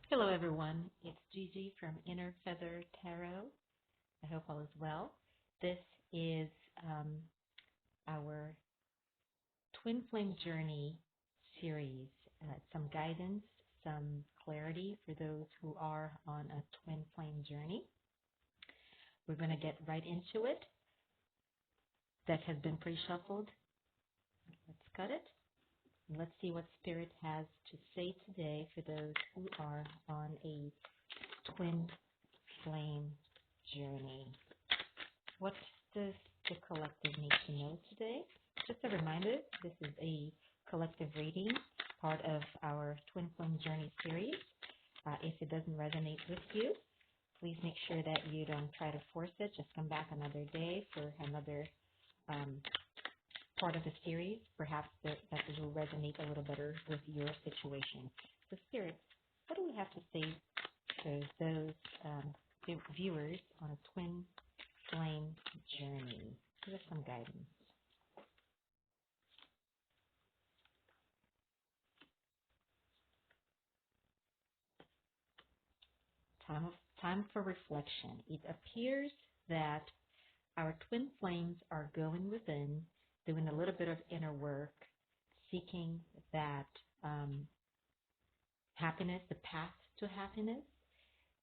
Hello, everyone. It's Gigi from Inner Feather Tarot. I hope all is well. This is our Twin Flame Journey series. Some guidance, some clarity for those who are on a twin flame journey. We're going to get right into it. Deck has been pre-shuffled. Let's cut it. And let's see what Spirit has to say today for those who are on a twin flame journey. What does the collective need to know today? Just a reminder, this is a collective reading, part of our Twin Flame Journey series. If it doesn't resonate with you, please make sure that you don't try to force it. Just come back another day for another part of the series. Perhaps that will resonate a little better with your situation. So, Spirit, what do we have to say to those viewers on a twin flame journey? Give us some guidance. Time for reflection. It appears that our twin flames are going within, doing a little bit of inner work, seeking that happiness, the path to happiness.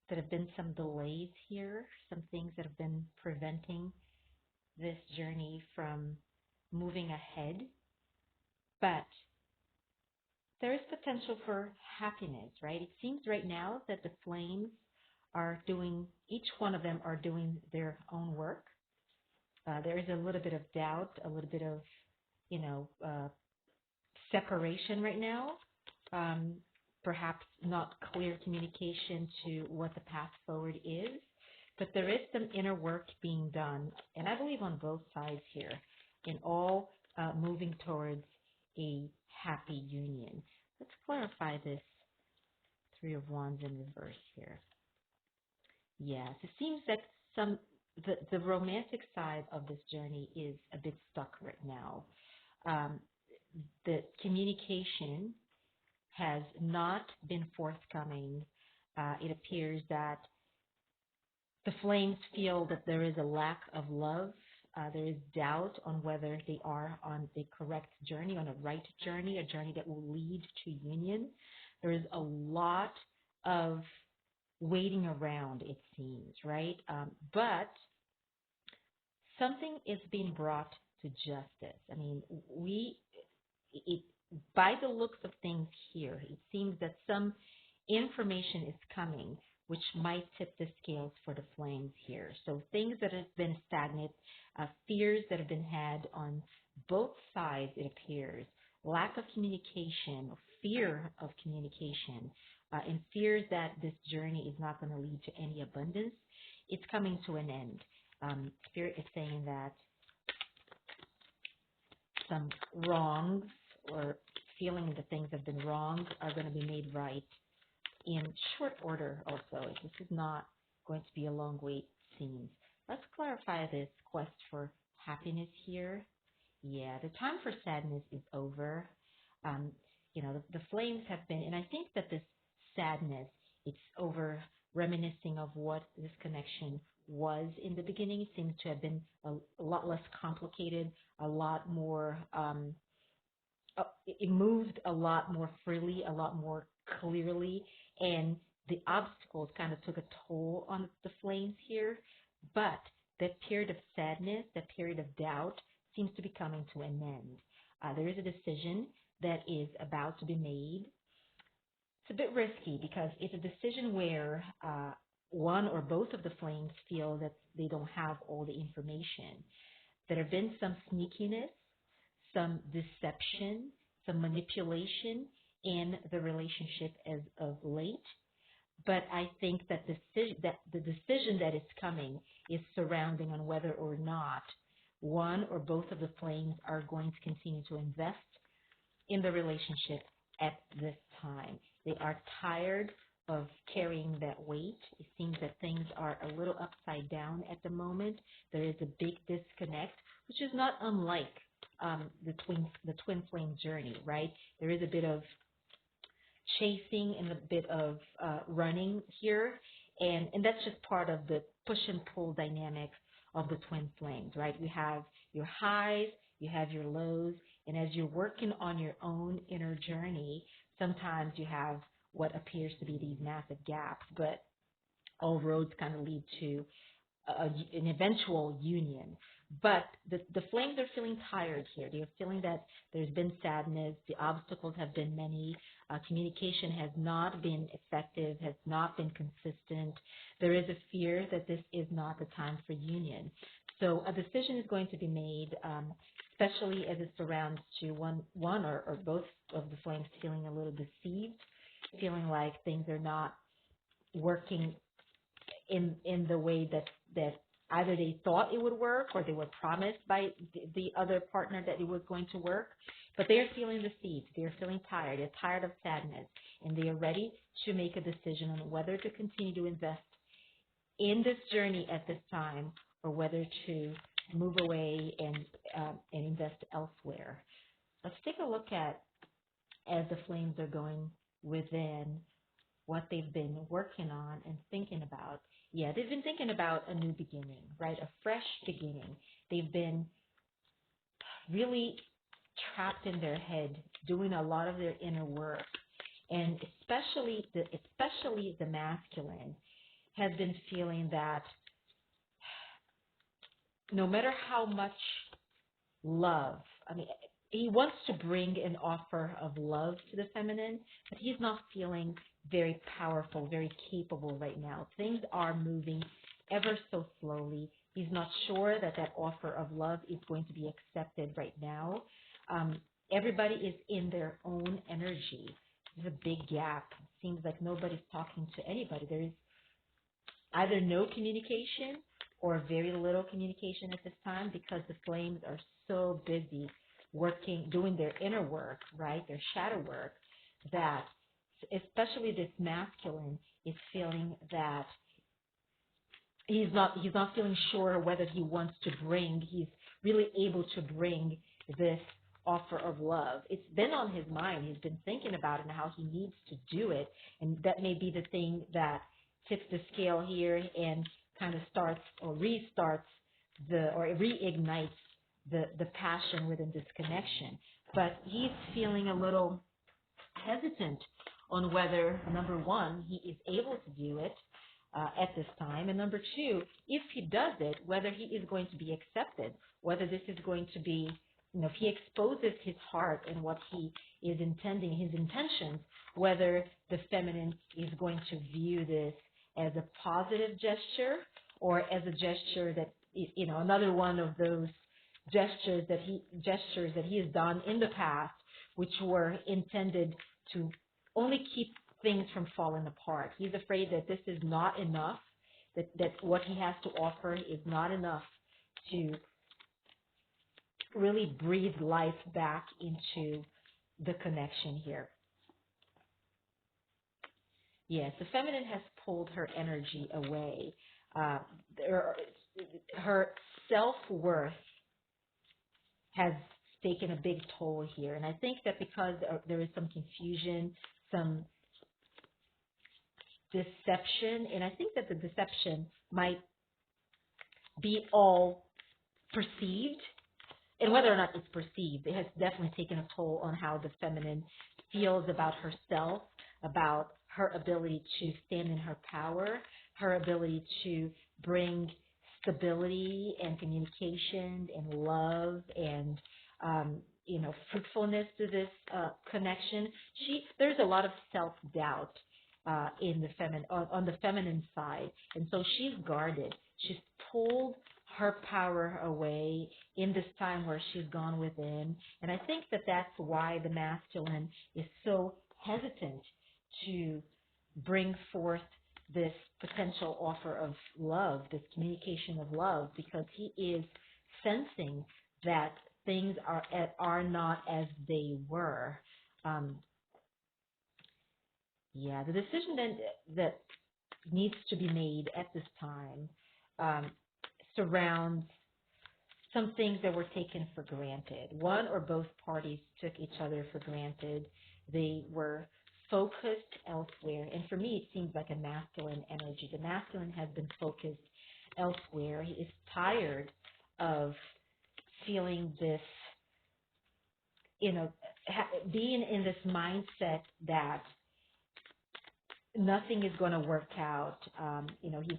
There have been some delays here, some things that have been preventing this journey from moving ahead. But there is potential for happiness, right? It seems right now that the flames are doing, each one of them are doing their own work. There is a little bit of doubt, a little bit of, separation right now. Perhaps not clear communication to what the path forward is. But there is some inner work being done, and I believe on both sides here, in all moving towards a happy union. Let's clarify this Three of Wands in reverse here. Yes, it seems that the romantic side of this journey is a bit stuck right now. The communication has not been forthcoming. It appears that the flames feel that there is a lack of love. There is doubt on whether they are on the correct journey, on a right journey, a journey that will lead to union. There is a lot of waiting around, it seems, right? But something is being brought to justice. I mean, by the looks of things here, it seems that some information is coming which might tip the scales for the flames here. So things that have been stagnant, fears that have been had on both sides, it appears, lack of communication, fear of communication, and fears that this journey is not going to lead to any abundance, it's coming to an end. Spirit is saying that some wrongs or feeling that things have been wronged are going to be made right in short order also. This is not going to be a long wait, it seems. Let's clarify this quest for happiness here. Yeah, the time for sadness is over. The flames have been, and I think that this sadness, it's over reminiscing of what this connection was in the beginning. It seems to have been a lot less complicated, a lot more, it moved a lot more freely, a lot more clearly, and the obstacles kind of took a toll on the flames here. But that period of sadness, that period of doubt seems to be coming to an end. There is a decision that is about to be made. It's a bit risky because it's a decision where one or both of the flames feel that they don't have all the information. There have been some sneakiness, some deception, some manipulation in the relationship as of late. But I think that the decision that is coming is surrounding on whether or not one or both of the flames are going to continue to invest in the relationship at this time. They are tired of carrying that weight. It seems that things are a little upside down at the moment. There is a big disconnect, which is not unlike the twin flame journey, right? There is a bit of chasing and a bit of running here, and that's just part of the push and pull dynamic of the twin flames, right? You have your highs, you have your lows, and as you're working on your own inner journey, sometimes you have what appears to be these massive gaps, but all roads kind of lead to an eventual union. But the flames are feeling tired here. They're feeling that there's been sadness. The obstacles have been many. Communication has not been effective, has not been consistent. There is a fear that this is not the time for union. So a decision is going to be made, especially as it surrounds to one or both of the flames feeling a little deceived, feeling like things are not working in the way that either they thought it would work or they were promised by the other partner that it was going to work. But they are feeling deceived. They are feeling tired. They're tired of sadness, and they are ready to make a decision on whether to continue to invest in this journey at this time or whether to move away and invest elsewhere. Let's take a look at as the flames are going within what they've been working on and thinking about. Yeah, they've been thinking about a new beginning, right? A fresh beginning. They've been really trapped in their head, doing a lot of their inner work, and especially the masculine has been feeling that no matter how much love. I mean, he wants to bring an offer of love to the feminine, but he's not feeling very powerful, very capable right now. Things are moving ever so slowly. He's not sure that that offer of love is going to be accepted right now. Um, Everybody is in their own energy. There's a big gap. Seems like nobody's talking to anybody. There is either no communication or very little communication at this time because the flames are so busy working, doing their inner work, right, their shadow work, that especially this masculine is feeling that he's not feeling sure whether he's really able to bring this offer of love. It's been on his mind. He's been thinking about it and how he needs to do it. And that may be the thing that tips the scale here and kind of starts or restarts or reignites the passion within this connection. But he's feeling a little hesitant on whether, number one, he is able to do it at this time, and number two, if he does it, whether he is going to be accepted, whether this is going to be, if he exposes his heart and what he is intending, his intentions, whether the feminine is going to view this as a positive gesture or as a gesture that, another one of those gestures that he has done in the past, which were intended to only keep things from falling apart. He's afraid that this is not enough, that what he has to offer is not enough to really breathe life back into the connection here. Yes, the feminine has pulled her energy away. Uh, her self-worth has taken a big toll here. And I think that because there is some confusion, some deception, and I think that the deception might be all perceived, and whether or not it's perceived, it has definitely taken a toll on how the feminine feels about herself, about her ability to stand in her power, her ability to bring stability and communication and love and fruitfulness to this connection. There's a lot of self-doubt in the feminine on the feminine side, and so she's guarded. She's pulled her power away in this time where she's gone within, and I think that that's why the masculine is so hesitant to bring forth this potential offer of love, this communication of love, because he is sensing that things are not as they were. The decision that needs to be made at this time surrounds some things that were taken for granted. One or both parties took each other for granted. They were focused elsewhere. And for me, it seems like a masculine energy. The masculine has been focused elsewhere. He is tired of feeling this, being in this mindset that nothing is going to work out. He's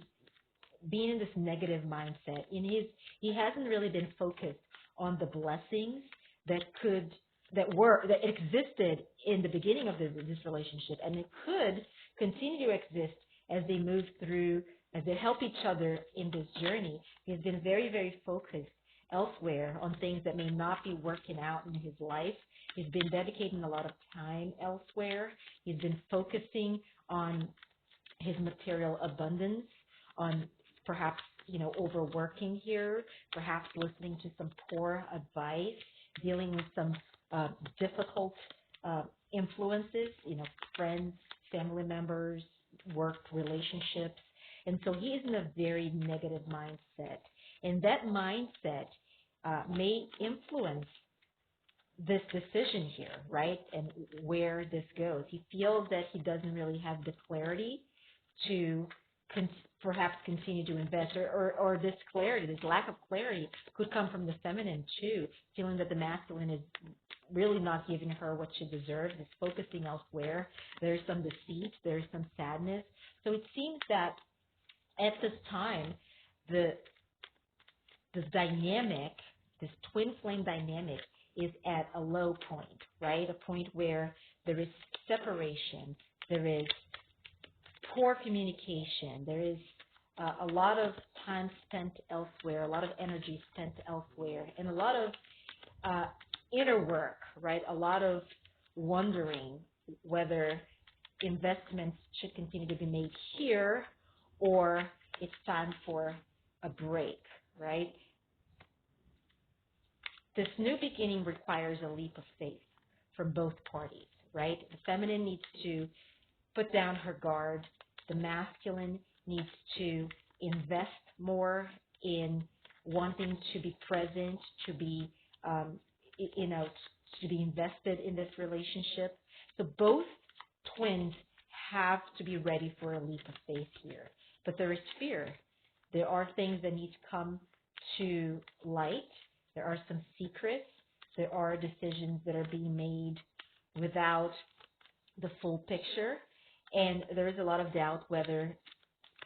being in this negative mindset. He hasn't really been focused on the blessings that could that existed in the beginning of this relationship, and it could continue to exist as they move through, as they help each other in this journey. He's been very, very focused elsewhere on things that may not be working out in his life. He's been dedicating a lot of time elsewhere. He's been focusing on his material abundance, on perhaps, overworking here, perhaps listening to some poor advice, dealing with some difficult influences, friends, family members, work relationships. And so he is in a very negative mindset. And that mindset may influence this decision here, right? And where this goes. He feels that he doesn't really have the clarity to perhaps continue to invest, or this clarity, this lack of clarity could come from the feminine too, feeling that the masculine is really not giving her what she deserves, is focusing elsewhere. There's some deceit, there's some sadness. So it seems that at this time, this dynamic, this twin flame dynamic, is at a low point, right? A point where there is separation, there is poor communication, there is a lot of time spent elsewhere, a lot of energy spent elsewhere, and a lot of inner work, right? A lot of wondering whether investments should continue to be made here or it's time for a break, right? This new beginning requires a leap of faith from both parties, right? The feminine needs to put down her guard. The masculine needs to invest more in wanting to be present, to be, to be invested in this relationship. So both twins have to be ready for a leap of faith here. But there is fear. There are things that need to come to light. There are some secrets. There are decisions that are being made without the full picture. And there is a lot of doubt whether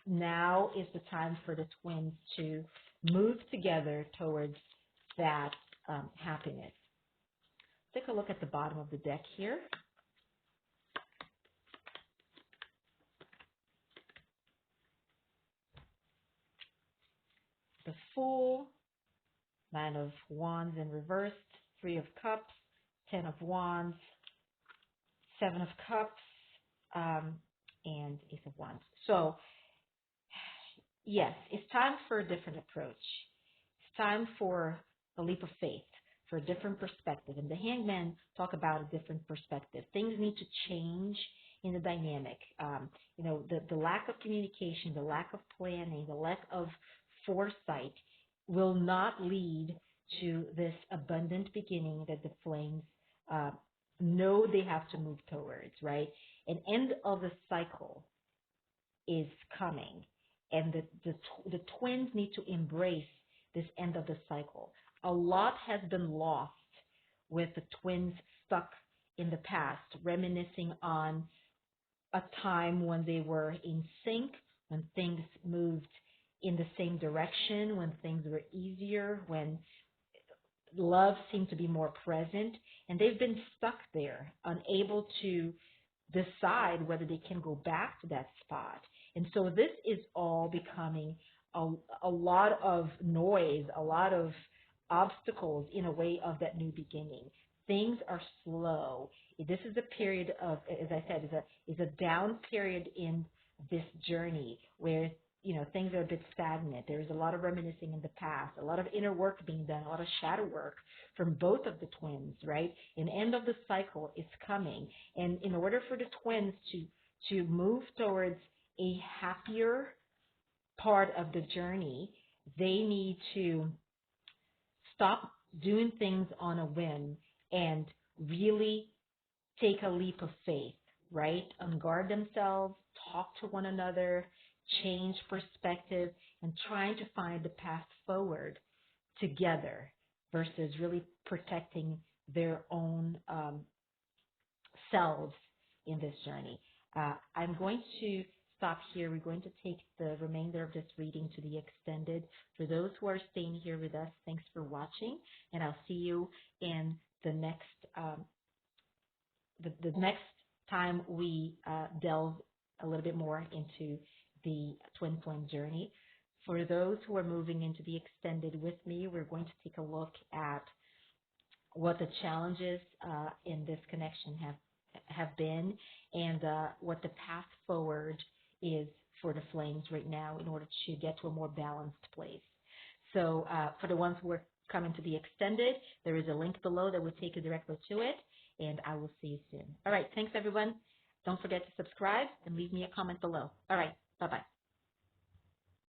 now is the time for the twins to move together towards that happiness. Take a look at the bottom of the deck here. The Fool, Nine of Wands in reversed, Three of Cups, Ten of Wands, Seven of Cups, and Ace of Wands. So, yes, it's time for a different approach. It's time for a leap of faith, for a different perspective. And the Hangman talk about a different perspective. Things need to change in the dynamic. The lack of communication, the lack of planning, the lack of foresight will not lead to this abundant beginning that the flames know they have to move towards, right? An end of the cycle is coming, and the twins need to embrace this end of the cycle. A lot has been lost with the twins stuck in the past, reminiscing on a time when they were in sync, when things moved in the same direction, when things were easier, when love seemed to be more present, and they've been stuck there, unable to decide whether they can go back to that spot. And so this is all becoming a lot of noise, a lot of obstacles in a way of that new beginning. Things are slow. This is a period of, as I said, is a down period in this journey where things are a bit stagnant. There's a lot of reminiscing in the past, a lot of inner work being done, a lot of shadow work from both of the twins, right? An end of the cycle is coming. And in order for the twins to move towards a happier part of the journey, they need to stop doing things on a whim and really take a leap of faith, right? Unguard themselves, talk to one another, change perspective, and trying to find the path forward together versus really protecting their own selves in this journey. I'm going to stop here. We're going to take the remainder of this reading to the extended. For those who are staying here with us, thanks for watching, and I'll see you in the next the next time we delve a little bit more into the twin flame journey. For those who are moving into the extended with me, we're going to take a look at what the challenges in this connection have been, and what the path forward is for the flames right now in order to get to a more balanced place. So for the ones who are coming to the extended, there is a link below that will take you directly to it, and I will see you soon. All right, thanks everyone. Don't forget to subscribe and leave me a comment below. All right, bye-bye.